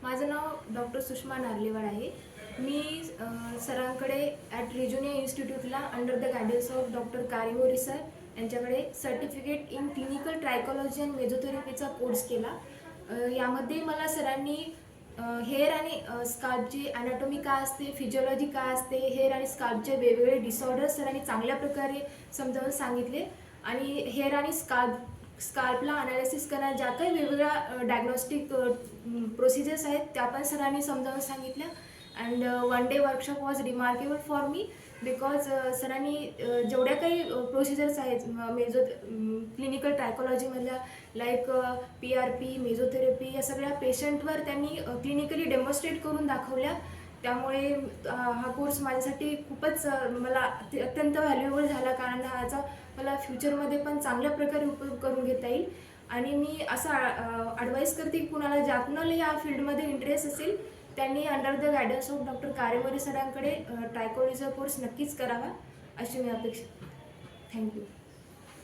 माझं नाव डॉक्टर सुषमा नार्लेवाड आहे. मी सरांकडे ॲट रिजुनिया इन्स्टिट्यूटला under the guidance of doctor Karimori sir यांच्याकडे certificate in clinical trichology and मेझोथेरपीचा कोर्स केला. यामध्ये मला सरांनी हेअर आणि स्काल्पची ॲनाटॉमी काय असते, फिजिओलॉजी काय असते, हेअर आणि स्काल्पचे वेगवेगळे डिसऑर्डर्स सरांनी चांगल्या प्रकारे समजावून सांगितले आणि हेअर आणि स्काल्पला अनालिसिस करण्यात ज्या काही वेगवेगळ्या डायग्नॉस्टिक प्रोसिजर्स आहेत त्या पण सरांनी समजावून सांगितल्या. And one day workshop was remarkable for me because सरांनी जेवढ्या काही प्रोसिजर्स आहेत क्लिनिकल ट्रायकॉलॉजीमधल्या लाईक PRP, मेझोथेरपी या सगळ्या पेशंटवर त्यांनी क्लिनिकली डेमॉन्स्ट्रेट करून दाखवल्या. त्यामुळे हा कोर्स माझ्यासाठी खूपच मला अत्यंत व्हॅल्युएबल झाला, कारण ह्याचा मला फ्युचरमध्ये पण चांगल्या प्रकारे उपयोग करून घेता येईल. आणि मी असं ॲडवाईस करते की कुणाला या फील्डमध्ये इंटरेस्ट असेल त्यांनी under the guidance of doctor Karemori सरांकडे ट्रायकॉलॉजीचा कोर्स नक्कीच करावा अशी मी अपेक्षा. थँक्यू.